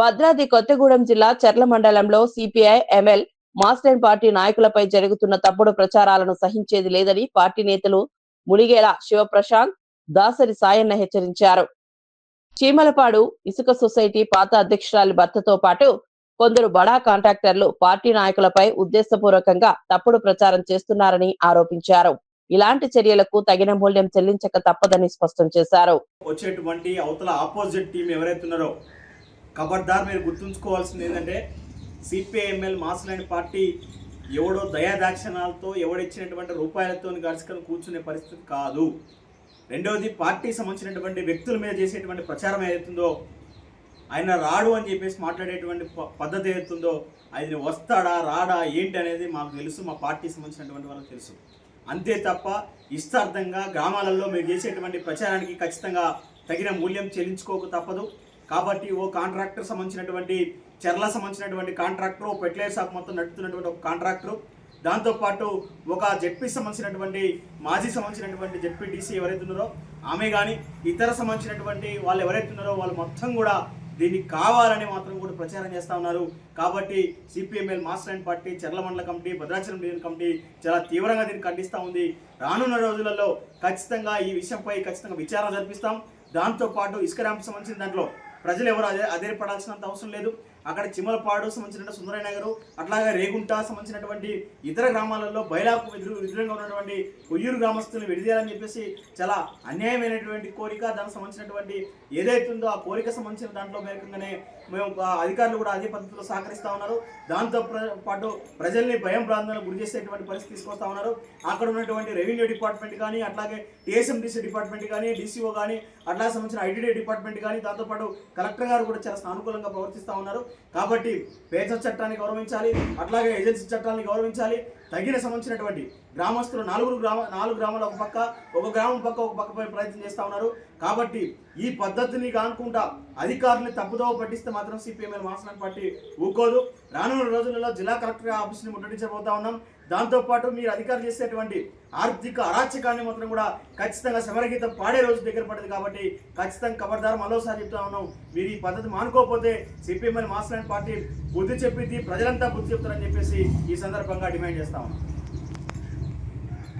భద్రాద్రి కొత్తగూడెం జిల్లా చర్ల మండలంలో CPI ML Mass Line party నాయకులపై జరుగుతున్న తప్పుడు ప్రచారాలను సహించేది లేదని పార్టీ నేతలు ములిగేల శివప్రశాంత్, దాసరి సాయన్న హెచ్చరించారు. చీమలపాడు ఇసుక సొసైటీ పాత అధ్యక్షురాలి భర్తతో పాటు కొందరు బడా కాంట్రాక్టర్లు పార్టీ నాయకులపై ఉద్దేశపూర్వకంగా తప్పుడు ప్రచారం చేస్తున్నారని ఆరోపించారు. ఇలాంటి చర్యలకు తగిన మూల్యం చెల్లించక తప్పదని స్పష్టం చేశారు. వచ్చేటువంటి అవతల ఆపోజిట్ టీం ఎవరైతున్నారో ఖబర్దార్ మీరు గుర్తుంచుకోవాల్సింది ఏంటంటే సిపిఐఎంఎల్ మాస్లైన్ పార్టీ ఎవడో దయాదాక్షిణాలతో ఎవడిచ్చినటువంటి రూపాయలతో గడుచుకొని కూర్చునే పరిస్థితి కాదు. రెండవది పార్టీ సంబంధించినటువంటి వ్యక్తుల మీద చేసేటువంటి ప్రచారం ఏదైతుందో ఆయన రాడు అని చెప్పేసి మాట్లాడేటువంటి పద్ధతి ఏదైతుందో ఆయన వస్తాడా రాడా ఏంటి అనేది మాకు తెలుసు, మా పార్టీ సంబంధించినటువంటి వాళ్ళకి తెలుసు. అంతే తప్ప ఇష్టార్థంగా గ్రామాలలో మీరు చేసేటువంటి ప్రచారానికి ఖచ్చితంగా తగిన మూల్యం చెల్లించుకోక తప్పదు. కాబట్టి ఓ కాంట్రాక్టర్ సంబంధించినటువంటి చర్ల సంబంధించినటువంటి కాంట్రాక్టర్, ఓ ఫెర్టిలైజర్ షాప్ మొత్తం నడుపుతున్నటువంటి ఒక కాంట్రాక్టరు, దాంతోపాటు ఒక జెడ్పీ సంబంధించినటువంటి మాజీ సంబంధించినటువంటి జెడ్పీటీసీ ఎవరైతే ఉన్నారో ఆమె కానీ ఇతర సంబంధించినటువంటి వాళ్ళు ఎవరైతే ఉన్నారో వాళ్ళు మొత్తం కూడా దీన్ని కావాలని మాత్రం కూడా ప్రచారం చేస్తూ ఉన్నారు. కాబట్టి సిపిఎంఎల్ మాస్లైన్ పార్టీ చర్ల మండల కమిటీ, భద్రాచలం డివిజన్ కమిటీ చాలా తీవ్రంగా దీన్ని ఖండిస్తూ ఉంది. రానున్న రోజులలో ఖచ్చితంగా ఈ విషయంపై ఖచ్చితంగా విచారణ జరిపిస్తాం. దాంతోపాటు ఇసుక ర్యాంప్ సంబంధించిన దాంట్లో ప్రజలు ఎవరు అధైర్యపడాల్సినంత అవసరం లేదు. అక్కడ చిమ్మలపాడు సంబంధించిన సుందరయ్య నగరు, అట్లాగే రేగుంట సంబంధించినటువంటి ఇతర గ్రామాలలో బయలాకు విధులంగా ఉన్నటువంటి కొయ్యూరు గ్రామస్తులను విడిదేయాలని చెప్పేసి చాలా అన్యాయమైనటువంటి కోరిక. దానికి సంబంధించినటువంటి ఏదైతుందో ఆ కోరిక సంబంధించిన దాంట్లో మేరకంగానే మేము అధికారులు కూడా అదే పద్ధతిలో సహకరిస్తూ ఉన్నారు. దాంతో పాటు ప్రజల్ని భయం ప్రాంతాలకు గురి చేసేటువంటి పరిస్థితి తీసుకొస్తా ఉన్నారు. అక్కడ ఉన్నటువంటి రెవెన్యూ డిపార్ట్మెంట్ కానీ, అట్లాగే టీఎస్ఎండిసి డిపార్ట్మెంట్ కానీ, డిసిఓ కానీ, అట్లా సంబంధించిన ఐటీడీ డిపార్ట్మెంట్ కానీ, దాంతోపాటు కలెక్టర్ గారు కూడా చాలా సానుకూలంగా ప్రవర్తిస్తూ ఉన్నారు. కాబట్టి పేద చట్టాన్ని గౌరవించాలి, అట్లాగే ఏజెన్సీ చట్టాన్ని గౌరవించాలి. తగిన సంబంధించినటువంటి గ్రామస్తులు నాలుగు గ్రామాలు ఒక గ్రామం పక్క ఒక పక్కపై ప్రయత్నం చేస్తూ ఉన్నారు. కాబట్టి ఈ పద్ధతిని కానుకుంటా అధికారులను తప్పుదోవ పట్టిస్తే మాత్రం సిపిఎంఎల్ మాస్లైన్ పార్టీ ఊకోదు. రానున్న రోజులలో జిల్లా కలెక్టర్ ఆఫీస్ని ముట్టడించబోతా ఉన్నాం. దాంతోపాటు మీరు అధికారులు చేసేటువంటి ఆర్థిక అరాచకాన్ని మాత్రం కూడా ఖచ్చితంగా సమరగీతం పాడే రోజు దగ్గర పడింది. కాబట్టి ఖచ్చితంగా ఖబర్దార్ మరోసారి చెప్తా ఉన్నాం, మీరు ఈ పద్ధతి మానుకోకపోతే సిపిఎంఎల్ మాస్లైన్ పార్టీ బుద్ధి చెప్పింది, ప్రజలంతా బుద్ధి చెప్తారని చెప్పేసి ఈ సందర్భంగా డిమాండ్ చేస్తా ఉన్నాం.